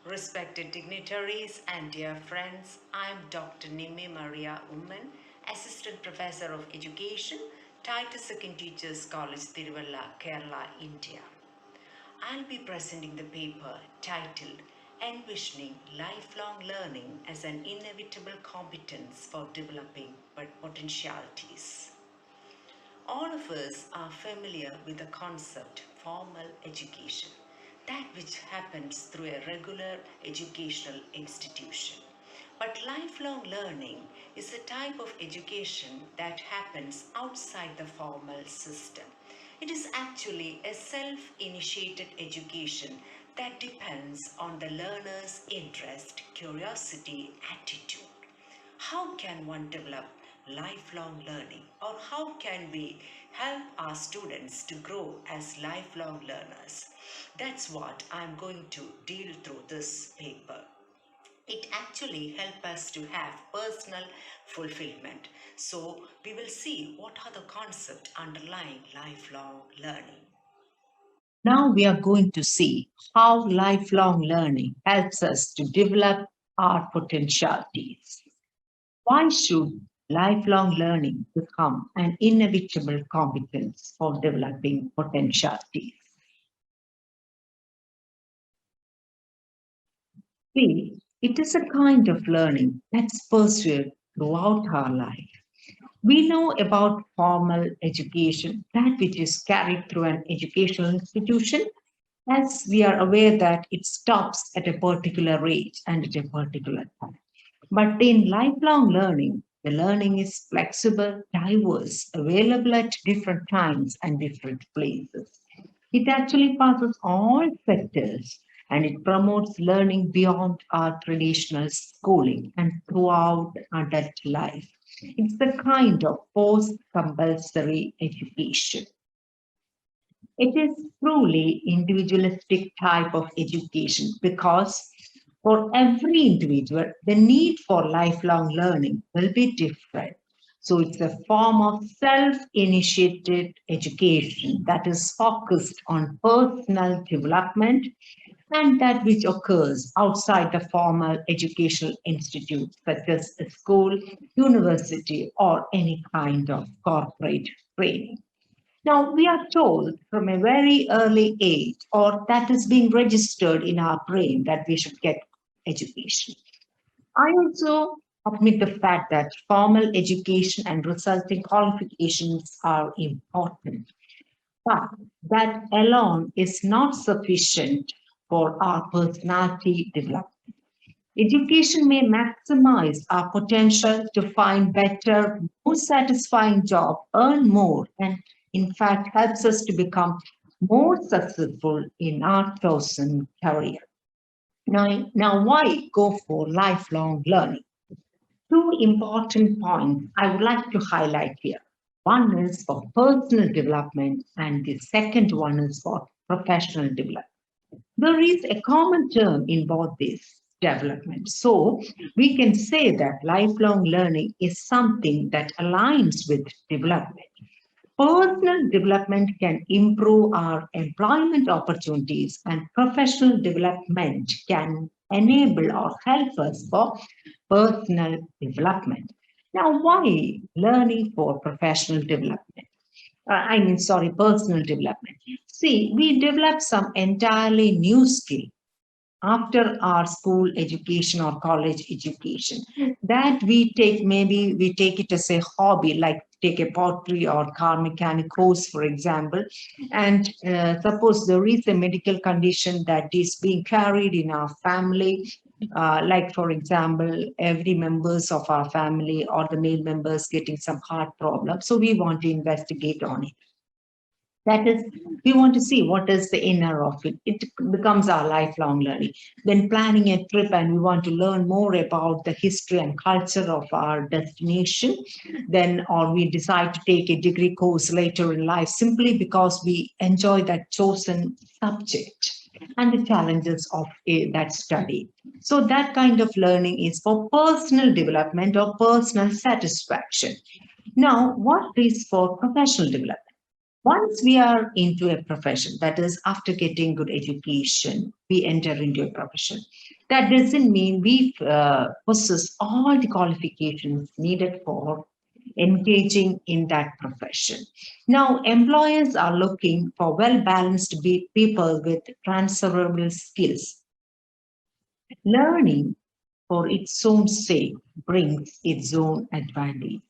Respected dignitaries and dear friends, I am Dr. Nimmi Maria Oommen, Assistant Professor of Education, Titus II Teachers College, Tiruvalla, Kerala, India. I'll be presenting the paper titled Envisioning Lifelong Learning as an Inevitable Competence for Developing Potentialities. All of us are familiar with the concept formal education, that which happens through a regular educational institution. But lifelong learning is a type of education that happens outside the formal system. It is actually a self-initiated education that depends on the learner's interest, curiosity, attitude. How can one develop lifelong learning, or how can we help our students to grow as lifelong learners? That's what I'm going to deal through this paper. It actually helps us to have personal fulfillment. So we will see what are the concepts underlying lifelong learning. Now we are going to see how lifelong learning helps us to develop our potentialities. Why should lifelong learning become an inevitable competence for developing potentialities? See, it is a kind of learning that's pursued throughout our life. We know about formal education, that which is carried through an educational institution, as we are aware that it stops at a particular age and at a particular time. But in lifelong learning, the learning is flexible, diverse, available at different times and different places. It actually passes all sectors and it promotes learning beyond our traditional schooling and throughout adult life. It's the kind of post-compulsory education. It is truly individualistic type of education because for every individual, the need for lifelong learning will be different. So it's a form of self-initiated education that is focused on personal development and that which occurs outside the formal educational institute, such as a school, university, or any kind of corporate training. Now, we are told from a very early age, or that is being registered in our brain, that we should get education. I also admit the fact that formal education and resulting qualifications are important, but that alone is not sufficient for our personality development. Education may maximize our potential to find better, more satisfying job, earn more, and in fact helps us to become more successful in our chosen career. Now, why go for lifelong learning? Two important points I would like to highlight here. One is for personal development, and the second one is for professional development. There is a common term in both these development. So we can say that lifelong learning is something that aligns with development. Personal development can improve our employment opportunities, and professional development can enable or help us for personal development. Now, why learning for professional development? Personal development. See, we develop some entirely new skill after our school education or college education that we take it as a hobby, like take a pottery or car mechanic course, for example, and suppose there is a medical condition that is being carried in our family, like for example every members of our family or the male members getting some heart problem, so we want to investigate on it. That is, we want to see what is the inner of it. It becomes our lifelong learning. Then planning a trip and we want to learn more about the history and culture of our destination, then or we decide to take a degree course later in life simply because we enjoy that chosen subject and the challenges of that study. So that kind of learning is for personal development or personal satisfaction. Now, what is for professional development? Once we are into a profession, that is, after getting good education, we enter into a profession. That doesn't mean we possess all the qualifications needed for engaging in that profession. Now, employers are looking for well-balanced people with transferable skills. Learning for its own sake brings its own advantage.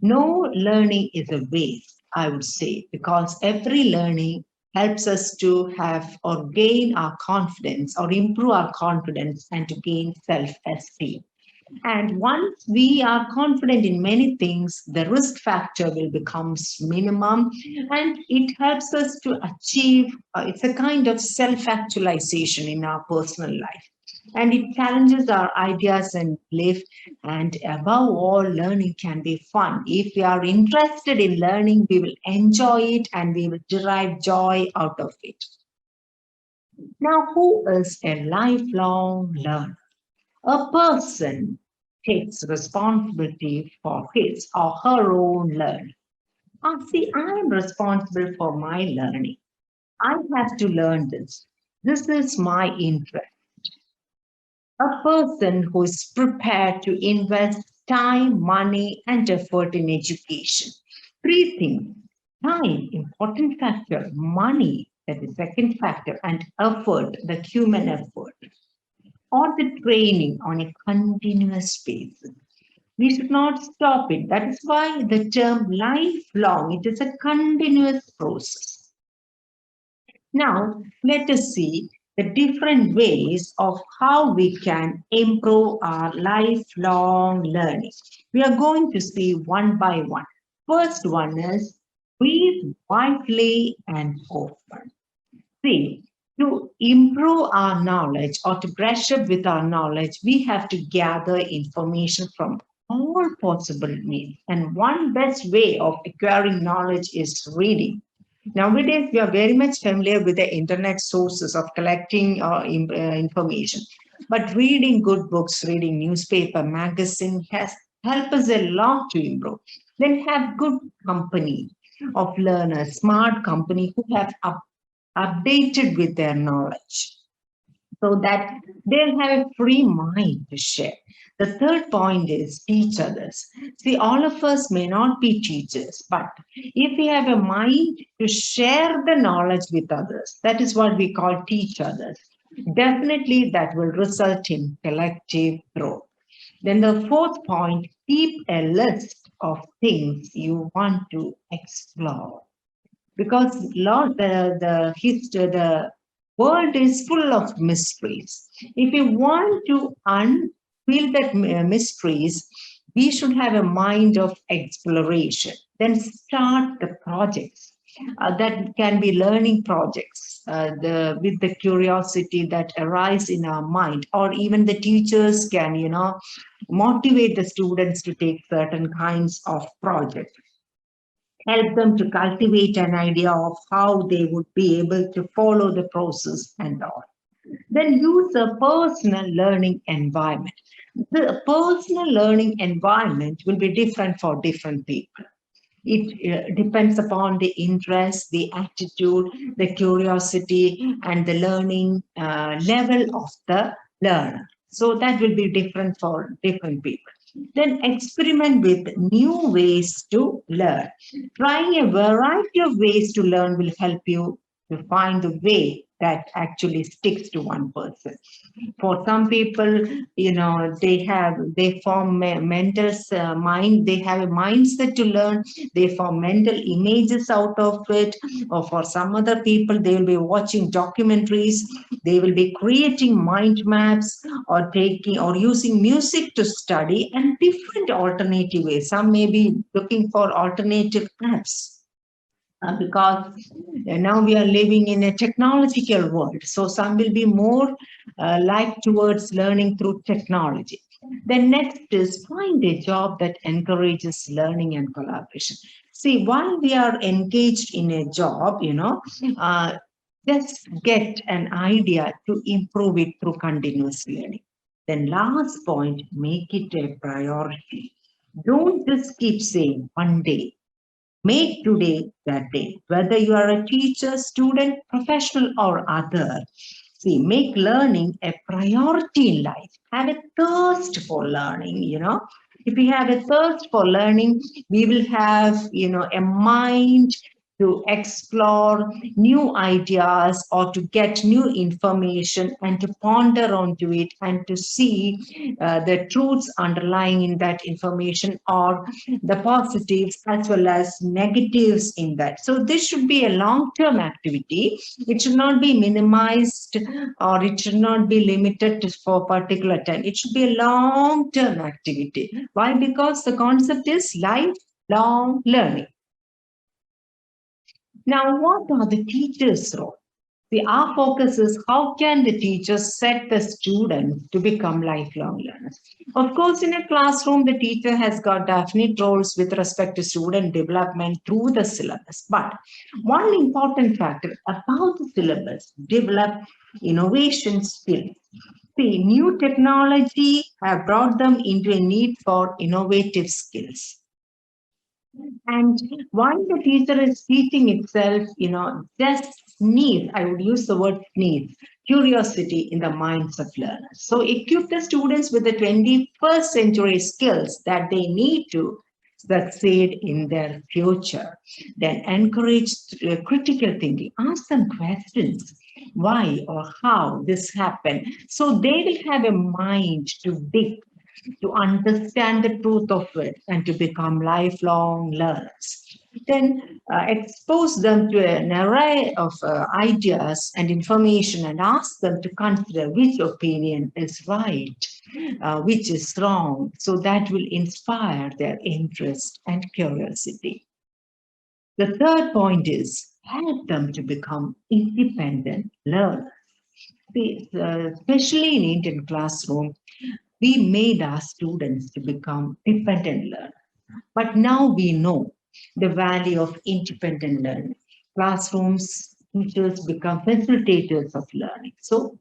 No learning is a waste, I would say, because every learning helps us to have or gain our confidence or improve our confidence and to gain self-esteem. And once we are confident in many things, the risk factor will become minimum and it helps us to achieve, it's a kind of self-actualization in our personal life. And it challenges our ideas and belief. And above all, learning can be fun. If we are interested in learning, we will enjoy it and we will derive joy out of it. Now, who is a lifelong learner? A person takes responsibility for his or her own learning. See, I am responsible for my learning. I have to learn this. This is my interest. A person who is prepared to invest time, money, and effort in education. Three things: time, important factor; money, that is second factor; and effort, the human effort, or the training on a continuous basis. We should not stop it. That is why the term lifelong, it is a continuous process. Now, let us see the different ways of how we can improve our lifelong learning. We are going to see one by one. First one is read widely and often. See, to improve our knowledge or to brush up with our knowledge, we have to gather information from all possible means. And one best way of acquiring knowledge is reading. Nowadays, we are very much familiar with the internet sources of collecting information. But reading good books, reading newspaper, magazine has helped us a lot to improve. Then have good company of learners, smart company who have updated with their knowledge so that they'll have a free mind to share. The third point is teach others. See, all of us may not be teachers, but if we have a mind to share the knowledge with others, that is what we call teach others. Definitely that will result in collective growth. Then the fourth point, keep a list of things you want to explore. Because the world is full of mysteries. If you want to unveil that mysteries, we should have a mind of exploration. Then start the projects. That can be learning projects with the curiosity that arise in our mind, or even the teachers can, motivate the students to take certain kinds of projects. Help them to cultivate an idea of how they would be able to follow the process and all. Then use a personal learning environment. The personal learning environment will be different for different people. It depends upon the interest, the attitude, the curiosity, and the learning level of the learner. So that will be different for different people. Then experiment with new ways to learn. Trying a variety of ways to learn will help you to find the way that actually sticks to one person. For some people, they form a mental mind, they have a mindset to learn, they form mental images out of it. Or for some other people, they will be watching documentaries, they will be creating mind maps, or taking or using music to study, and different alternative ways. Some may be looking for alternative apps. Because now we are living in a technological world. So some will be more like towards learning through technology. Then next is find a job that encourages learning and collaboration. See, while we are engaged in a job, just get an idea to improve it through continuous learning. Then last point, make it a priority. Don't just keep saying one day. Make today that day, whether you are a teacher, student, professional, or other. See, make learning a priority in life. Have a thirst for learning, If we have a thirst for learning, we will have, a mind to explore new ideas or to get new information and to ponder onto it and to see the truths underlying in that information or the positives as well as negatives in that. So this should be a long-term activity. It should not be minimized or it should not be limited to for particular time. It should be a long-term activity. Why? Because the concept is lifelong learning. Now, what are the teachers' role? See, our focus is how can the teachers set the students to become lifelong learners? Of course, in a classroom, the teacher has got definite roles with respect to student development through the syllabus. But one important factor about the syllabus, develop innovation skills. See, new technology have brought them into a need for innovative skills. And while the teacher is teaching itself, just needs, I would use the word needs, curiosity in the minds of learners. So equip the students with the 21st century skills that they need to succeed in their future. Then encourage critical thinking. Ask them questions. Why or how this happened. So they will have a mind to dig, to understand the truth of it and to become lifelong learners. Then expose them to an array of ideas and information and ask them to consider which opinion is right, which is wrong. So that will inspire their interest and curiosity. The third point is help them to become independent learners. Especially in Indian classroom, we made our students to become dependent learners. But now we know the value of independent learning. Classrooms, teachers become facilitators of learning. So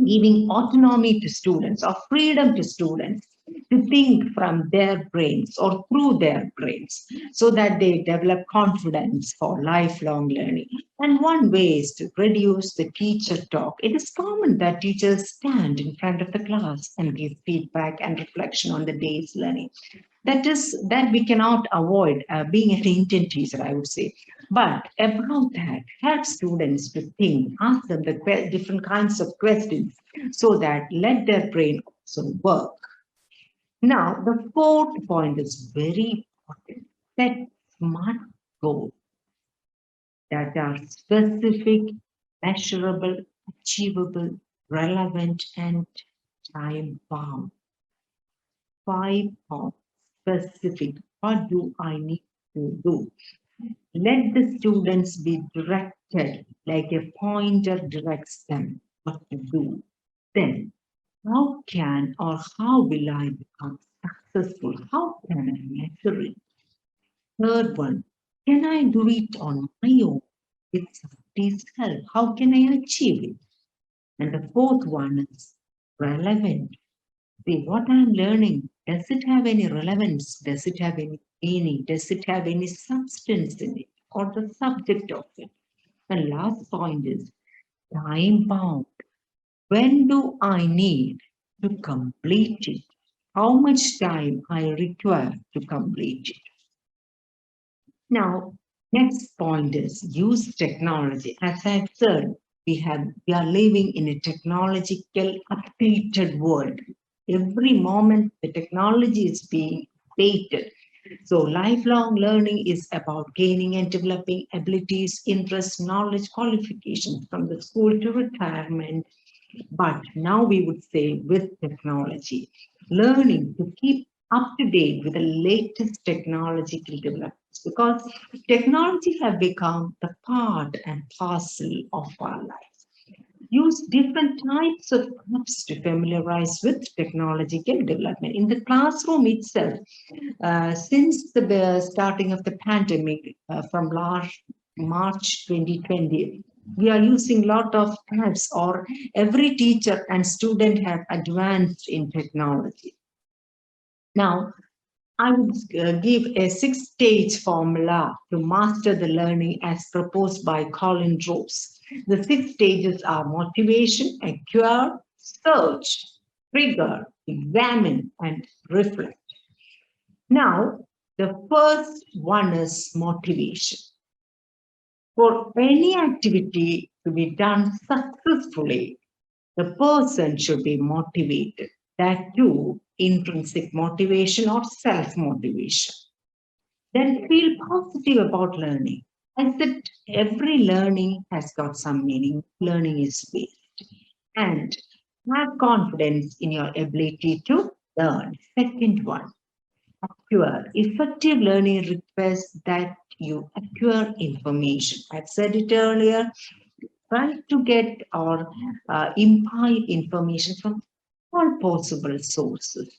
giving autonomy to students or freedom to students to think from their brains or through their brains so that they develop confidence for lifelong learning. And one way is to reduce the teacher talk. It is common that teachers stand in front of the class and give feedback and reflection on the day's learning. That we cannot avoid being an Indian teacher, I would say. But about that, help students to think, ask them the different kinds of questions so that let their brain also work. Now, the fourth point is very important. Set smart goals that are specific, measurable, achievable, relevant, and time bound. 5 points specific. What do I need to do? Let the students be directed like a pointer directs them what to do. Then, how can or how will I become successful? How can I measure it? Third one, can I do it on my own with somebody's help? How can I achieve it? And the fourth one is relevant. See, what I'm learning, does it have any relevance? Does it have any meaning? Does it have any substance in it or the subject of it? And last point is time bound. When do I need to complete it? How much time I require to complete it? Now, next point is use technology. As I've said, we are living in a technological updated world. Every moment the technology is being updated. So lifelong learning is about gaining and developing abilities, interests, knowledge, qualifications from the school to retirement. But now we would say with technology, learning to keep up to date with the latest technological developments because technology have become the part and parcel of our life. Use different types of apps to familiarize with technological development. In the classroom itself, since the starting of the pandemic from last March 2020, we are using a lot of apps or every teacher and student have advanced in technology. Now, I would give a 6-stage formula to master the learning as proposed by Colin Rose. The 6 stages are motivation, acquire, search, trigger, examine, and reflect. Now, the first one is motivation. For any activity to be done successfully, the person should be motivated. That too, intrinsic motivation or self-motivation. Then feel positive about learning. I said every learning has got some meaning. Learning is based. And have confidence in your ability to learn. Second one, acquire. Effective learning requires that you acquire information. I've said it earlier. Try to get or imbibe information from all possible sources.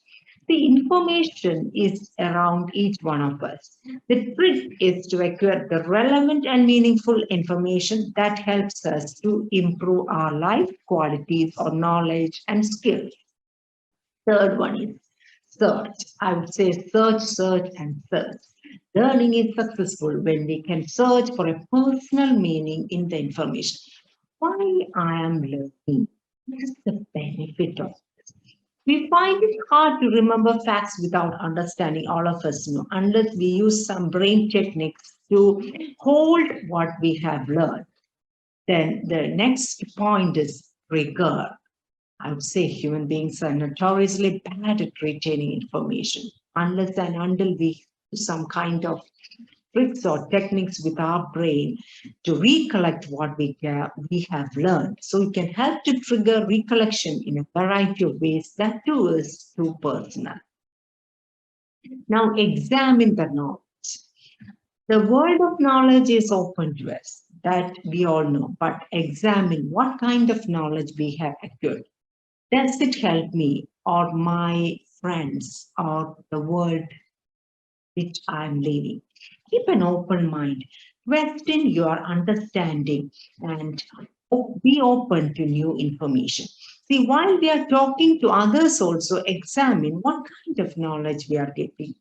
The information is around each one of us. The trick is to acquire the relevant and meaningful information that helps us to improve our life qualities or knowledge and skills. Third one is search. I would say search, and search. Learning is successful when we can search for a personal meaning in the information. Why I am learning? What is the benefit of this? We find it hard to remember facts without understanding, all of us know, unless we use some brain techniques to hold what we have learned. Then the next point is trigger. I would say human beings are notoriously bad at retaining information unless and until we do some kind of tricks or techniques with our brain to recollect what we have learned. So it can help to trigger recollection in a variety of ways. That too is too personal. Now examine the knowledge. The world of knowledge is open to us, that we all know, but examine what kind of knowledge we have acquired. Does it help me or my friends or the world which I'm living? Keep an open mind. Question your understanding and be open to new information. See, while we are talking to others, also examine what kind of knowledge we are getting.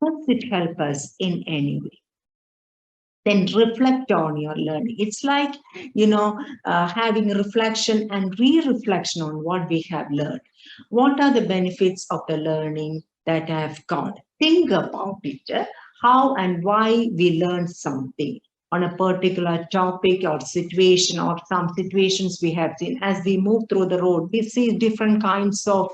Does it help us in any way? Then reflect on your learning. It's like, having a reflection and re-reflection on what we have learned. What are the benefits of the learning that I have got? Think about it, how and why we learned something on a particular topic or situation, or some situations we have seen. As we move through the road, we see different kinds of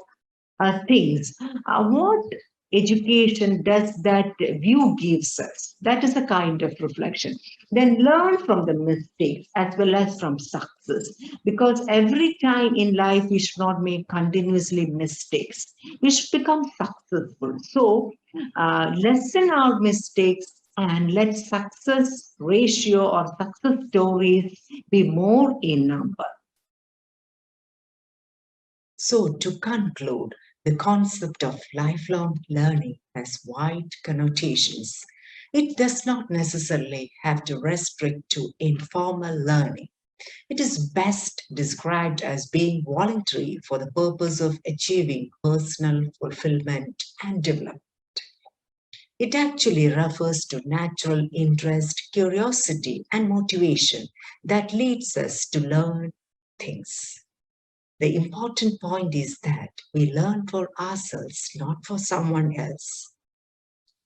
things. What education does that view gives us? That is a kind of reflection. Then learn from the mistakes as well as from success, because every time in life we should not make continuously mistakes. We should become successful. So lessen our mistakes and let success ratio or success stories be more in number. So to conclude, the concept of lifelong learning has wide connotations. It does not necessarily have to restrict to informal learning. It is best described as being voluntary for the purpose of achieving personal fulfillment and development. It actually refers to natural interest, curiosity, and motivation that leads us to learn things. The important point is that we learn for ourselves, not for someone else.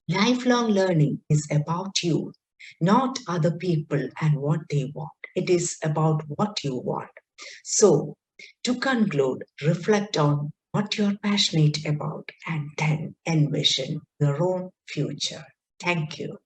Lifelong learning is about you, not other people and what they want. It is about what you want. So, to conclude, reflect on what you're passionate about and then envision your own future. Thank you.